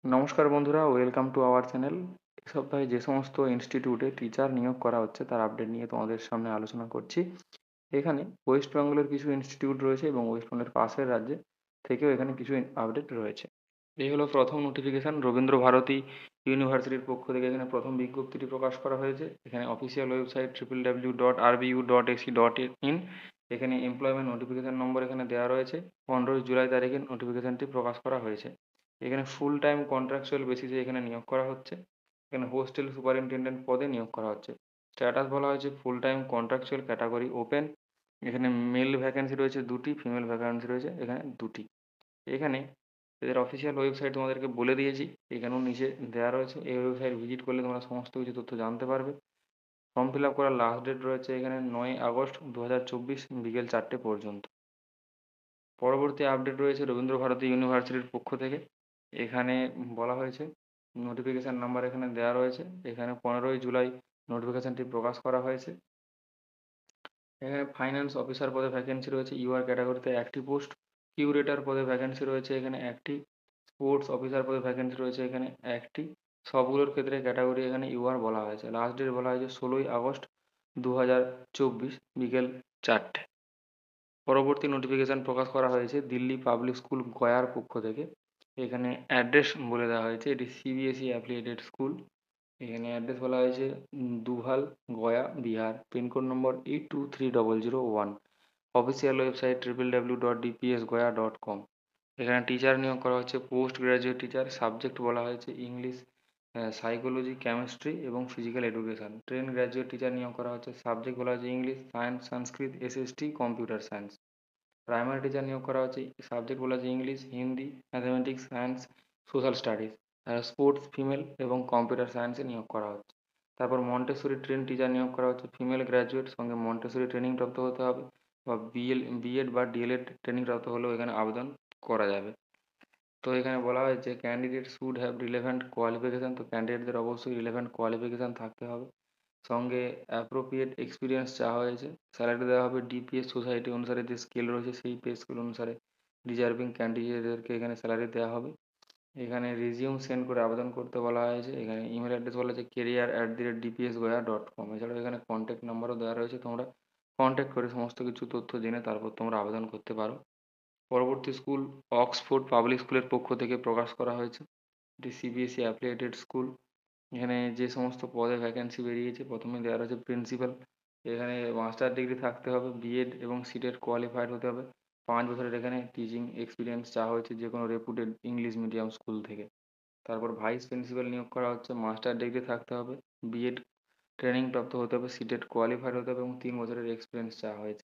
নমস্কার বন্ধুরা, welcome to our channel. এই সপ্তাহে যে সমস্ত ইনস্টিটিউটে টিচার নিয়োগ করা হচ্ছে তার আপডেট নিয়ে তোমাদের সামনে আলোচনা করছি। এখানে ওয়েস্ট বেঙ্গলের কিছু ইনস্টিটিউট রয়েছে এবং ওয়েস্ট বেঙ্গলের পাশের রাজ্যে থেকেও এখানে কিছু আপডেট রয়েছে। এই হলো প্রথম নোটিফিকেশন, রবীন্দ্র ভারতী ইউনিভার্সিটির পক্ষ থেকে এখানে প্রথম বিজ্ঞপ্তিটি প্রকাশ করা হয়েছে। এখানে অফিসিয়াল ওয়েবসাইট www.rbu.ac.in। এখানে এমপ্লয়মেন্ট নোটিফিকেশন নম্বর এখানে দেওয়া রয়েছে। 15 জুলাই তারিখে নোটিফিকেশনটি প্রকাশ করা হয়েছে। এখানে ফুল টাইম কন্ট্রাকচুয়াল বেসিসে এখানে নিয়োগ করা হচ্ছে। এখানে হোস্টেল সুপারিনটেনডেন্ট পদে নিয়োগ করা হচ্ছে। স্ট্যাটাস বলা হয়েছে full time contractual, category open. এখানে মেল ভ্যাকেন্সি রয়েছে দুটি, ফিমেল ভ্যাকেন্সি রয়েছে এখানে দুটি। এখানে এদের অফিসিয়াল ওয়েবসাইট তোমাদেরকে বলে দিয়েছি, এখানেও নিচে দেওয়া রয়েছে। এই ওয়েবসাইট ভিজিট করলে তোমরা সমস্ত কিছু তথ্য জানতে পারবে। ফর্ম ফিল আপ করার লাস্ট ডেট রয়েছে এখানে 9 আগস্ট 2024 বিকেল 4টে পর্যন্ত। পরবর্তী আপডেট রয়েছে রবীন্দ্র ভারতী ইউনিভার্সিটির পক্ষ থেকে। এখানে বলা হয়েছে, নোটিফিকেশান নাম্বার এখানে দেওয়া রয়েছে। এখানে 15 জুলাই নোটিফিকেশানটি প্রকাশ করা হয়েছে। এখানে ফাইন্যান্স অফিসার পদে ভ্যাকেন্সি রয়েছে ইউআর ক্যাটাগরিতে একটি পোস্ট। কিউরেটার পদে ভ্যাকেন্সি রয়েছে এখানে একটি। স্পোর্টস অফিসার পদে ভ্যাকেন্সি রয়েছে এখানে একটি। সবগুলোর ক্ষেত্রে ক্যাটাগরি এখানে ইউআর বলা হয়েছে। লাস্ট ডেট বলা হয়েছে 16 আগস্ট 2024 বিকেল 4টে। পরবর্তী নোটিফিকেশন প্রকাশ করা হয়েছে দিল্লি পাবলিক স্কুল গয়ার পক্ষ থেকে। এখানে অ্যাড্রেস বলে দেওয়া হয়েছে, এটি সিবিএসই অ্যাফিলিয়েটেড স্কুল। এখানে অ্যাড্রেস বলা হয়েছে দুভাল, গয়া, বিহার। পিনকোড নম্বর 823001। Official website www.dpsgoya.com। এখানে টিচার নিয়োগ করা হচ্ছে পোস্ট গ্রাজুয়েট টিচার। সাবজেক্ট বলা হয়েছে ইংলিশ, সাইকোলজি, কেমিস্ট্রি এবং physical education. Train graduate teacher নিয়োগ করা হচ্ছে। সাবজেক্ট বলা হয়েছে English, science, Sanskrit, SST, computer science. Primary teacher নিয়োগ করা হচ্ছে। সাবজেক্ট বলা হচ্ছে English, Hindi, mathematics, science, social studies. Sports, female এবং কম্পিউটার সায়েন্সে নিয়োগ করা হচ্ছে। তারপর মন্টেসরি ট্রেন টিচার নিয়োগ করা হচ্ছে। ফিমেল গ্র্যাজুয়েট সঙ্গে মন্টেসরি ট্রেনিং প্রাপ্ত হতে হবে বা বিএড বা ডিএলএড ট্রেনিং প্রাপ্ত হলেও এখানে আবেদন করা যাবে। তো এখানে বলা হয়েছে candidate should have relevant qualification. তো ক্যান্ডিডেটদের অবশ্যই রিলেভেন্ট কোয়ালিফিকেশান থাকতে হবে। সঙ্গে অ্যাপ্রোপ্রিয়েট এক্সপিরিয়েন্স চাওয়া হয়েছে। স্যালারি দেওয়া হবে ডিপিএস সোসাইটি অনুসারে, যে স্কেল রয়েছে সেই পে স্কেল অনুসারে ডিজার্ভিং ক্যান্ডিডেটদেরকে এখানে স্যালারি দেওয়া হবে। এখানে রেজিউম সেন্ড করে আবেদন করতে বলা হয়েছে। এখানে ইমেল অ্যাড্রেস বলা হয়েছে career@dpsgoya.com। এছাড়াও এখানে কন্ট্যাক্ট নাম্বারও দেওয়া রয়েছে, তোমরা কন্ট্যাক্ট করে সমস্ত কিছু তথ্য জেনে তারপর তোমরা আবেদন করতে পারো। পরবর্তী স্কুল অক্সফোর্ড পাবলিক স্কুলের পক্ষ থেকে প্রকাশ করা হয়েছে। এটি সিবিএসই অ্যাফিলিয়েটেড স্কুল। এখানে যে সমস্ত পদে ভ্যাকেন্সি বেরিয়েছে প্রথমে দেওয়া রয়েছে প্রিন্সিপাল। এখানে মাস্টার ডিগ্রি থাকতে হবে, বিএড এবং সিটেট কোয়ালিফাইড হতে হবে। 5 বছরের এখানে টিচিং এক্সপিরিয়েন্স চাওয়া হয়েছে যে কোনো রেপুটেড ইংলিশ মিডিয়াম স্কুল থেকে। তারপর ভাইস প্রিন্সিপাল নিয়োগ করা হচ্ছে। মাস্টার ডিগ্রি থাকতে হবে, বিএড ট্রেনিং প্রাপ্ত হতে হবে, সিটেট কোয়ালিফাইড হতে হবে এবং 3 বছরের এক্সপিরিয়েন্স চাওয়া হয়েছে।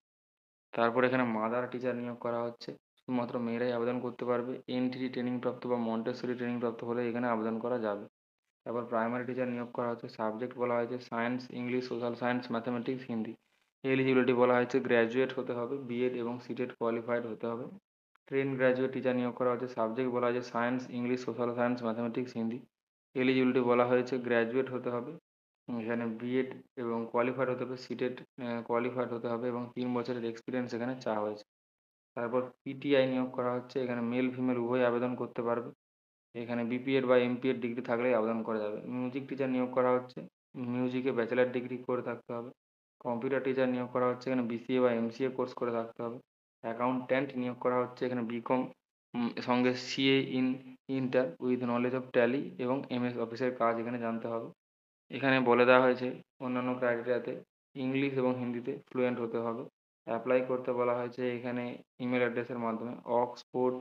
তারপর এখানে মাদার টিচার নিয়োগ করা হচ্ছে। শুধুমাত্র মেয়েরাই আবেদন করতে পারবে। এনটিটি ট্রেনিং প্রাপ্ত বা মন্টেসরি ট্রেনিং প্রাপ্ত হলে এখানে আবেদন করা যাবে। তারপর প্রাইমারি টিচার নিয়োগ করা হচ্ছে। সাবজেক্ট বলা হয়েছে science, English, social science, mathematics, Hindi. Eligibility বলা হয়েছে গ্র্যাজুয়েট হতে হবে, বিএড এবং সিটেট কোয়ালিফাইড হতে হবে। ট্রেন গ্র্যাজুয়েট টিচার নিয়োগ করা হচ্ছে। সাবজেক্ট বলা হয়েছে science, English, social science, mathematics, Hindi. Eligibility বলা হয়েছে গ্র্যাজুয়েট হতে হবে। এখানে বিএড এবং কোয়ালিফাইড হতে হবে, সিটেট কোয়ালিফাইড হতে হবে এবং 3 বছরের এক্সপিরিয়েন্স এখানে চাওয়া হয়েছে। তারপর পিটিআই নিয়োগ করা হচ্ছে। এখানে মেল ফিমেল উভয় আবেদন করতে পারবে। এখানে বিপিএড বা এমপিএড ডিগ্রি থাকলেই আবেদন করা যাবে। মিউজিক টিচার নিয়োগ করা হচ্ছে। মিউজিকে ব্যাচেলার ডিগ্রি করে থাকতে হবে। কম্পিউটার টিচার নিয়োগ করা হচ্ছে। এখানে বিসিএ বা এমসিএ কোর্স করে থাকতে হবে। অ্যাকাউন্ট্যান্ট নিয়োগ করা হচ্ছে। এখানে বিকম সঙ্গে CA in inter with knowledge of tally এবং এমএস অফিসের কাজ এখানে জানতে হবে। এখানে বলে দেওয়া হয়েছে অন্যান্য ক্রাইটেরিয়াতে ইংলিশ এবং হিন্দিতে ফ্লুয়েন্ট হতে হবে। অ্যাপ্লাই করতে বলা হয়েছে এখানে ইমেল অ্যাড্রেসের মাধ্যমে অক্সফোর্ড,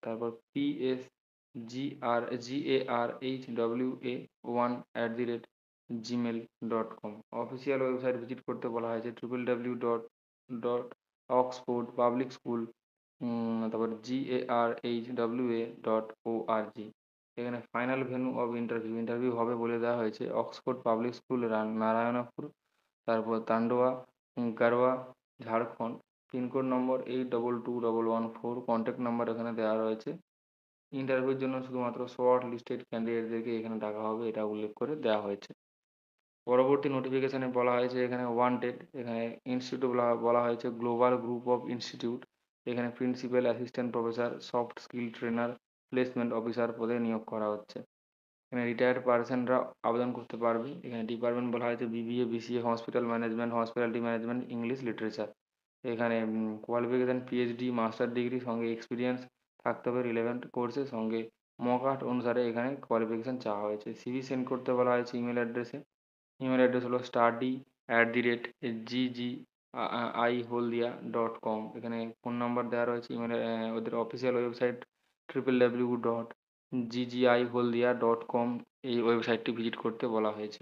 তারপর PSGARHWA1@gmail.com। অফিসিয়াল ওয়েবসাইট ভিজিট করতে বলা হয়েছে www.oxford public school, তারপর GARHWA.org। এখানে final venue of interview interview হবে বলে দেওয়া হয়েছে অক্সফোর্ড পাবলিক স্কুল, নারায়ণপুর, তারপর তান্ডোয়া, গারোয়া, ঝাড়খণ্ড। পিনকোড নম্বর 822114। কন্ট্যাক্ট নাম্বার এখানে দেওয়া রয়েছে। ইন্টারভিউর জন্য শুধুমাত্র শর্ট লিস্টেড ক্যান্ডিডেটদেরকে এখানে ডাকা হবে, এটা উল্লেখ করে দেওয়া হয়েছে। পরবর্তী নোটিফিকেশনে বলা হয়েছে এখানে ওয়ান্টেড। এখানে ইনস্টিটিউট বলা হয়েছে গ্লোবাল গ্রুপ অফ ইনস্টিটিউট। এখানে principal, assistant professor, soft skill trainer, placement officer পদে নিয়োগ করা হচ্ছে। এখানে রিটায়ার্ড পার্সনরা আবেদন করতে পারবে। এখানে ডিপার্টমেন্ট বলা হয়েছে BBA, BCA, hospital management, hospitality management, English literature. এখানে কোয়ালিফিকেশান পিএইচডি, মাস্টার ডিগ্রি সঙ্গে এক্সপিরিয়েন্স থাকতে হবে রিলেভেন্ট কোর্সের সঙ্গে। মক আর্ট অনুসারে এখানে কোয়ালিফিকেশান চাওয়া হয়েছে। সিভি সেন্ড করতে বলা হয়েছে ইমেল অ্যাড্রেসে। ইমেল অ্যাড্রেস হলো study@ggi.hholdia.com। এখানে ফোন নাম্বার দেওয়া রয়েছে। ইমেলে ওদের অফিসিয়াল ওয়েবসাইট www.ggi.hholdia.com, এই ওয়েবসাইটটি ভিজিট করতে বলা হয়েছে।